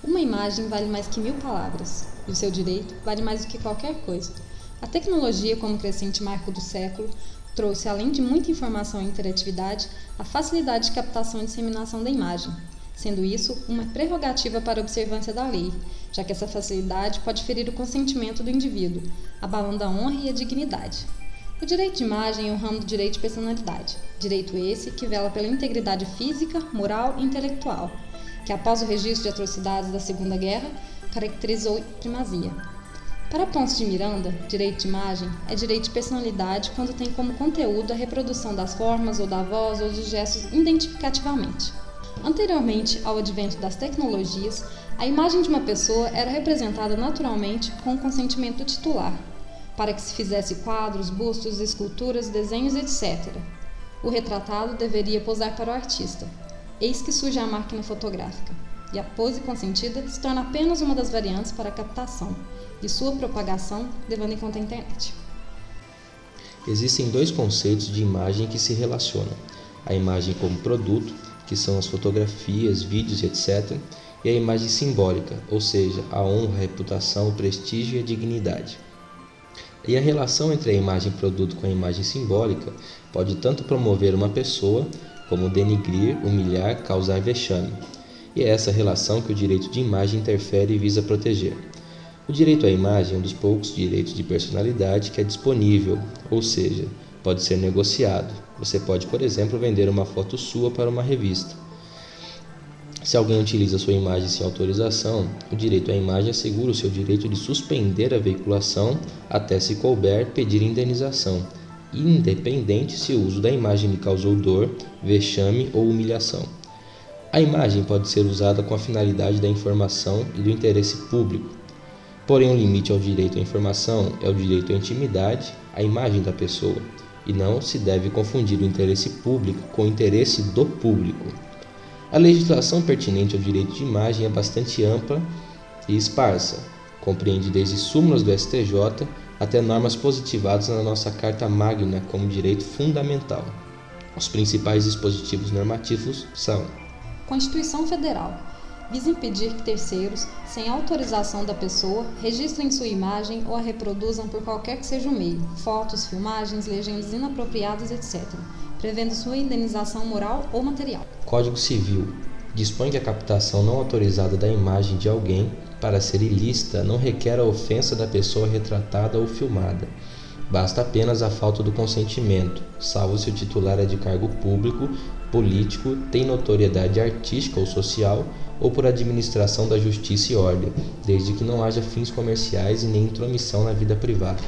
Uma imagem vale mais que 1000 palavras, e o seu direito vale mais do que qualquer coisa. A tecnologia, como crescente marco do século, trouxe, além de muita informação e interatividade, a facilidade de captação e disseminação da imagem, sendo isso uma prerrogativa para a observância da lei, já que essa facilidade pode ferir o consentimento do indivíduo, abalando a honra e a dignidade. O direito de imagem é o ramo do direito de personalidade, direito esse que vela pela integridade física, moral e intelectual, que após o registro de atrocidades da Segunda Guerra, caracterizou primazia. Para Ponce de Miranda, direito de imagem é direito de personalidade quando tem como conteúdo a reprodução das formas ou da voz ou dos gestos identificativamente. Anteriormente ao advento das tecnologias, a imagem de uma pessoa era representada naturalmente com o consentimento do titular, para que se fizesse quadros, bustos, esculturas, desenhos, etc. O retratado deveria posar para o artista. Eis que surge a máquina fotográfica, e a pose consentida se torna apenas uma das variantes para a captação e sua propagação, levando em conta a internet. Existem dois conceitos de imagem que se relacionam: a imagem como produto, que são as fotografias, vídeos, etc., e a imagem simbólica, ou seja, a honra, a reputação, o prestígio e a dignidade. E a relação entre a imagem produto com a imagem simbólica pode tanto promover uma pessoa, como denigrir, humilhar, causar vexame. E é essa relação que o direito de imagem interfere e visa proteger. O direito à imagem é um dos poucos direitos de personalidade que é disponível, ou seja, pode ser negociado. Você pode, por exemplo, vender uma foto sua para uma revista. Se alguém utiliza sua imagem sem autorização, o direito à imagem assegura o seu direito de suspender a veiculação até, se couber, pedir indenização, independente se o uso da imagem lhe causou dor, vexame ou humilhação. A imagem pode ser usada com a finalidade da informação e do interesse público. Porém, o limite ao direito à informação é o direito à intimidade, à imagem da pessoa, e não se deve confundir o interesse público com o interesse do público. A legislação pertinente ao direito de imagem é bastante ampla e esparsa, compreende desde súmulas do STJ até normas positivadas na nossa Carta Magna como direito fundamental. Os principais dispositivos normativos são: Constituição Federal visa impedir que terceiros, sem autorização da pessoa, registrem sua imagem ou a reproduzam por qualquer que seja o meio, fotos, filmagens, legendas inapropriadas, etc., prevendo sua indenização moral ou material. Código Civil dispõe que a captação não autorizada da imagem de alguém, para ser ilícita, não requer a ofensa da pessoa retratada ou filmada. Basta apenas a falta do consentimento, salvo se o titular é de cargo público, político, tem notoriedade artística ou social, ou por administração da justiça e ordem, desde que não haja fins comerciais e nem intromissão na vida privada.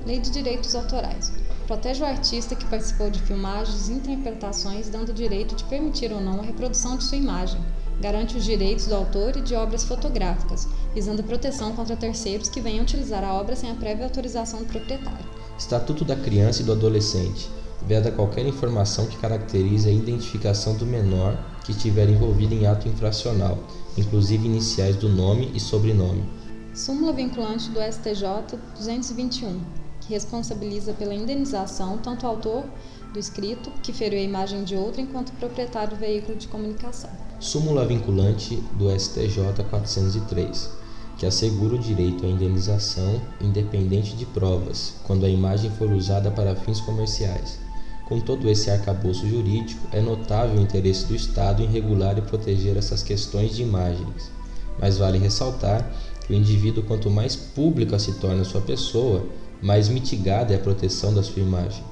Lei de Direitos Autorais protege o artista que participou de filmagens e interpretações, dando o direito de permitir ou não a reprodução de sua imagem. Garante os direitos do autor e de obras fotográficas, visando proteção contra terceiros que venham utilizar a obra sem a prévia autorização do proprietário. Estatuto da Criança e do Adolescente veda qualquer informação que caracterize a identificação do menor que estiver envolvido em ato infracional, inclusive iniciais do nome e sobrenome. Súmula vinculante do STJ 221, que responsabiliza pela indenização tanto o autor do escrito, que feriu a imagem de outro, enquanto o proprietário do veículo de comunicação. Súmula vinculante do STJ 403, que assegura o direito à indenização independente de provas, quando a imagem for usada para fins comerciais. Com todo esse arcabouço jurídico, é notável o interesse do Estado em regular e proteger essas questões de imagens. Mas vale ressaltar que o indivíduo, quanto mais pública se torna sua pessoa, mais mitigada é a proteção da sua imagem.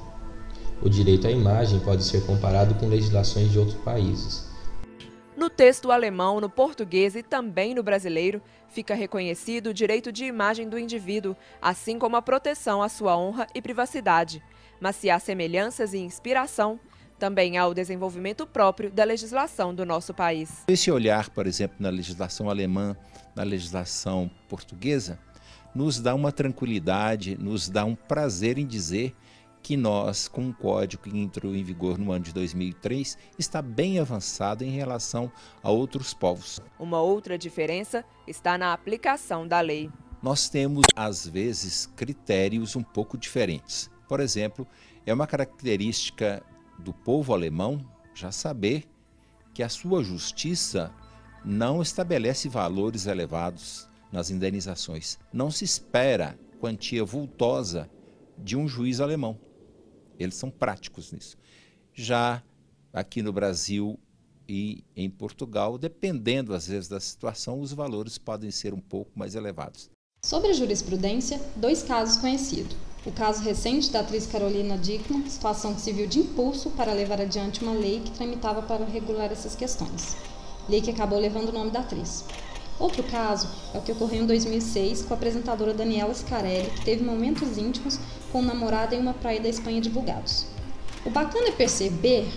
O direito à imagem pode ser comparado com legislações de outros países. No texto alemão, no português e também no brasileiro, fica reconhecido o direito de imagem do indivíduo, assim como a proteção à sua honra e privacidade. Mas se há semelhanças e inspiração, também há o desenvolvimento próprio da legislação do nosso país. Esse olhar, por exemplo, na legislação alemã, na legislação portuguesa, nos dá uma tranquilidade, nos dá um prazer em dizer que nós, com um código que entrou em vigor no ano de 2003, está bem avançado em relação a outros povos. Uma outra diferença está na aplicação da lei. Nós temos, às vezes, critérios um pouco diferentes. Por exemplo, é uma característica do povo alemão já saber que a sua justiça não estabelece valores elevados nas indenizações. Não se espera quantia vultosa de um juiz alemão. Eles são práticos nisso. Já aqui no Brasil e em Portugal, dependendo às vezes da situação, os valores podem ser um pouco mais elevados. Sobre a jurisprudência, 2 casos conhecidos. O caso recente da atriz Carolina Dickmann, situação que serviu de impulso para levar adiante uma lei que tramitava para regular essas questões. Lei que acabou levando o nome da atriz. Outro caso é o que ocorreu em 2006 com a apresentadora Daniela Scarelli, que teve momentos íntimos com o namorado em uma praia da Espanha divulgados. O bacana é perceber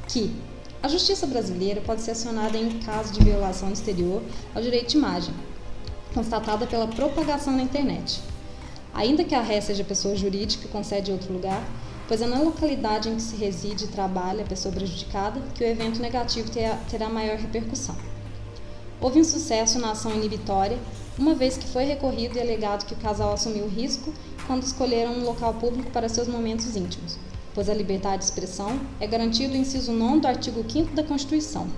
que a justiça brasileira pode ser acionada em caso de violação exterior ao direito de imagem, constatada pela propagação na internet. Ainda que a ré seja pessoa jurídica com sede em outro lugar, pois é na localidade em que se reside e trabalha a pessoa prejudicada que o evento negativo terá maior repercussão. Houve um sucesso na ação inibitória, uma vez que foi recorrido e alegado que o casal assumiu o risco quando escolheram um local público para seus momentos íntimos, pois a liberdade de expressão é garantido no inciso 9º do artigo 5º da Constituição.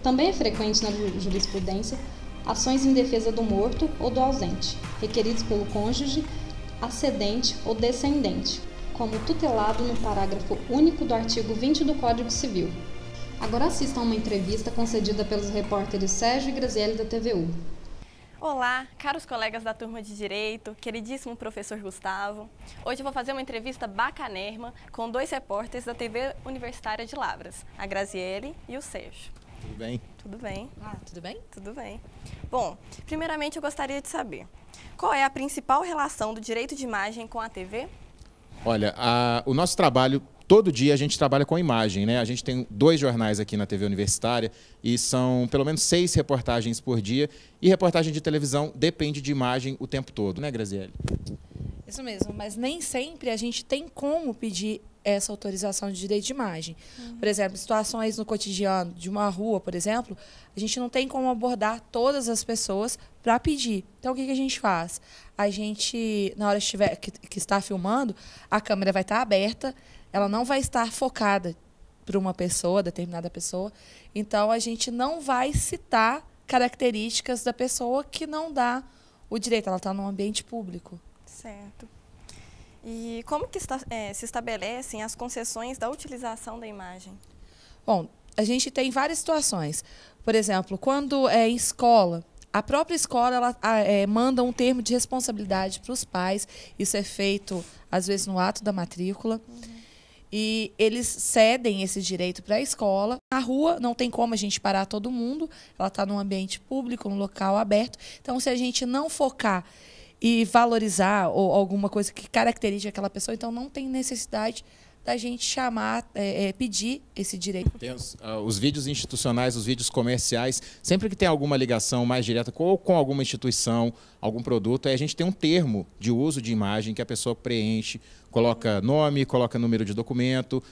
Também é frequente na jurisprudência ações em defesa do morto ou do ausente, requeridos pelo cônjuge, ascendente ou descendente, como tutelado no parágrafo único do artigo 20 do Código Civil. Agora assistam a uma entrevista concedida pelos repórteres Sérgio e Graziele da TVU. Olá, caros colegas da turma de Direito, queridíssimo professor Gustavo. Hoje eu vou fazer uma entrevista bacanérrima com 2 repórteres da TV Universitária de Lavras, a Graziele e o Sérgio. Tudo bem? Tudo bem. Tudo bem? Tudo bem. Bom, primeiramente eu gostaria de saber, qual é a principal relação do direito de imagem com a TV? Olha, o nosso trabalho, todo dia a gente trabalha com imagem, né? A gente tem 2 jornais aqui na TV Universitária e são pelo menos 6 reportagens por dia. E reportagem de televisão depende de imagem o tempo todo, né, Graziele? Isso mesmo, mas nem sempre a gente tem como pedir essa autorização de direito de imagem. Por exemplo, situações no cotidiano de uma rua, por exemplo, a gente não tem como abordar todas as pessoas para pedir. Então, o que a gente faz? A gente, na hora que está filmando, a câmera vai estar aberta, ela não vai estar focada para uma pessoa, determinada pessoa. Então, a gente não vai citar características da pessoa que não dá o direito. Ela está num ambiente público. Certo. E como que se estabelecem as concessões da utilização da imagem? Bom, a gente tem várias situações. Por exemplo, quando é em escola, a própria escola ela, manda um termo de responsabilidade para os pais. Isso é feito, às vezes, no ato da matrícula. E eles cedem esse direito para a escola. Na rua, não tem como a gente parar todo mundo. Ela está num ambiente público, num local aberto. Então, se a gente não focar e valorizar ou alguma coisa que caracterize aquela pessoa, então não tem necessidade da gente chamar, pedir esse direito. Tem os vídeos institucionais, os vídeos comerciais, sempre que tem alguma ligação mais direta com alguma instituição, algum produto, a gente tem um termo de uso de imagem que a pessoa preenche, coloca nome, coloca número de documento,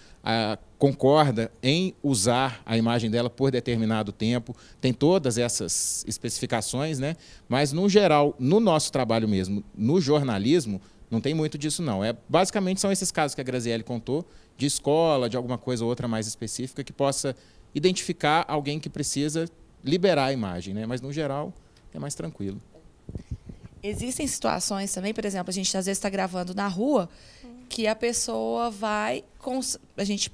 concorda em usar a imagem dela por determinado tempo, tem todas essas especificações, né? Mas, no geral, no nosso trabalho mesmo, no jornalismo, não tem muito disso, não. Basicamente, são esses casos que a Graziele contou, de escola, de alguma coisa ou outra mais específica, que possa identificar alguém que precisa liberar a imagem, né? Mas, no geral, é mais tranquilo. Existem situações também, por exemplo, a gente às vezes está gravando na rua, que a pessoa vai, a gente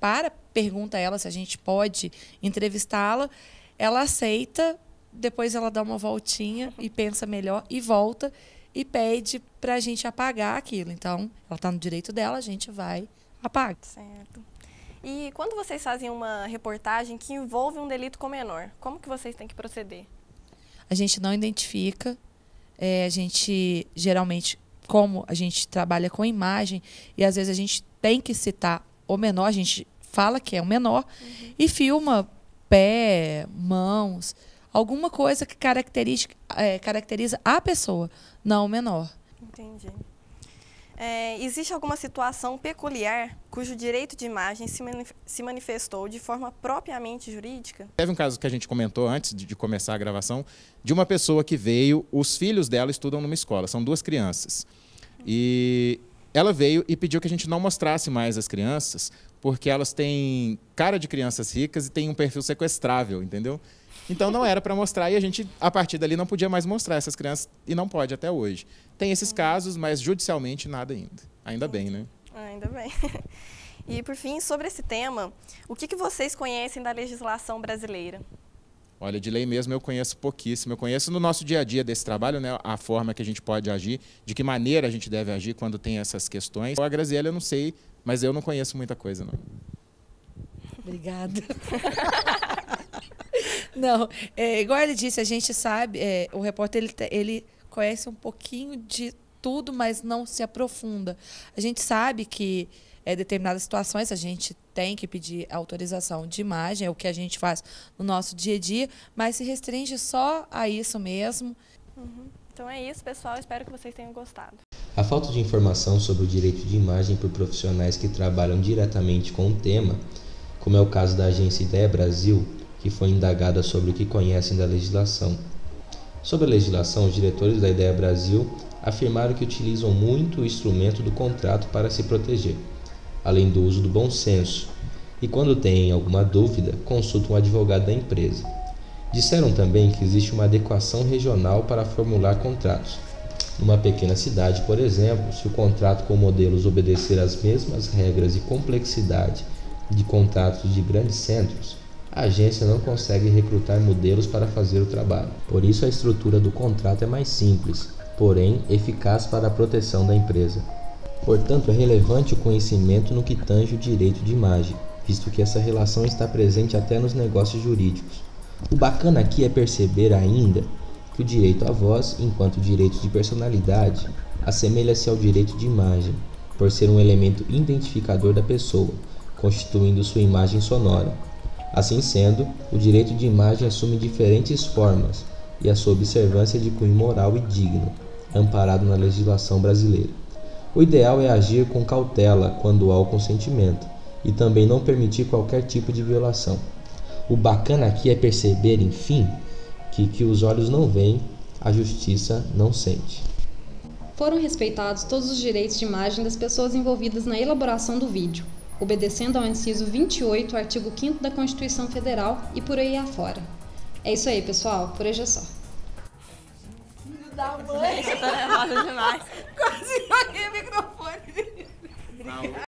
pergunta a ela se a gente pode entrevistá-la, ela aceita, depois ela dá uma voltinha e pensa melhor e volta e pede para a gente apagar aquilo. Então, ela está no direito dela, a gente vai apagar. Certo. E quando vocês fazem uma reportagem que envolve um delito com menor, como que vocês têm que proceder? A gente não identifica, a gente geralmente, como a gente trabalha com imagem, e às vezes a gente tem que citar o menor, a gente fala que é o menor, e filma pé, mãos, alguma coisa que caracteriza a pessoa, não o menor. Entendi. Existe alguma situação peculiar cujo direito de imagem se manifestou de forma propriamente jurídica? Teve um caso que a gente comentou antes de começar a gravação, de uma pessoa que veio, os filhos dela estudam numa escola, são 2 crianças. E ela veio e pediu que a gente não mostrasse mais as crianças, porque elas têm cara de crianças ricas e têm um perfil sequestrável, entendeu? Então não era para mostrar e a gente, a partir dali, não podia mais mostrar essas crianças e não pode até hoje. Tem esses casos, mas judicialmente nada ainda. Ainda bem, né? Ainda bem. E, por fim, sobre esse tema, o que vocês conhecem da legislação brasileira? Olha, de lei mesmo eu conheço pouquíssimo. Eu conheço no nosso dia a dia desse trabalho, né, a forma que a gente pode agir, de que maneira a gente deve agir quando tem essas questões. A Graziele eu não sei, mas eu não conheço muita coisa, não. Obrigada. Não, igual ele disse, a gente sabe, o repórter ele conhece um pouquinho de tudo, mas não se aprofunda. A gente sabe que determinadas situações a gente tem que pedir autorização de imagem, é o que a gente faz no nosso dia a dia, mas se restringe só a isso mesmo. Então é isso, pessoal. Espero que vocês tenham gostado. A falta de informação sobre o direito de imagem por profissionais que trabalham diretamente com o tema, como é o caso da agência Ideia Brasil, que foi indagada sobre o que conhecem da legislação. Sobre a legislação, os diretores da Ideia Brasil afirmaram que utilizam muito o instrumento do contrato para se proteger, além do uso do bom senso, e quando têm alguma dúvida, consultam um advogado da empresa. Disseram também que existe uma adequação regional para formular contratos. Numa pequena cidade, por exemplo, se o contrato com modelos obedecer às mesmas regras e complexidade de contratos de grandes centros, a agência não consegue recrutar modelos para fazer o trabalho. Por isso, a estrutura do contrato é mais simples, porém eficaz para a proteção da empresa. Portanto, é relevante o conhecimento no que tange o direito de imagem, visto que essa relação está presente até nos negócios jurídicos. O bacana aqui é perceber ainda que o direito à voz, enquanto direito de personalidade, assemelha-se ao direito de imagem, por ser um elemento identificador da pessoa, constituindo sua imagem sonora. Assim sendo, o direito de imagem assume diferentes formas e a sua observância é de cunho moral e digno, amparado na legislação brasileira. O ideal é agir com cautela quando há o consentimento e também não permitir qualquer tipo de violação. O bacana aqui é perceber, enfim, que os olhos não veem, a justiça não sente. Foram respeitados todos os direitos de imagem das pessoas envolvidas na elaboração do vídeo, obedecendo ao inciso 28, artigo 5º da Constituição Federal e por aí afora. É isso aí, pessoal. Por hoje é só. Gente, eu tô nervosa demais. Quase joguei o microfone.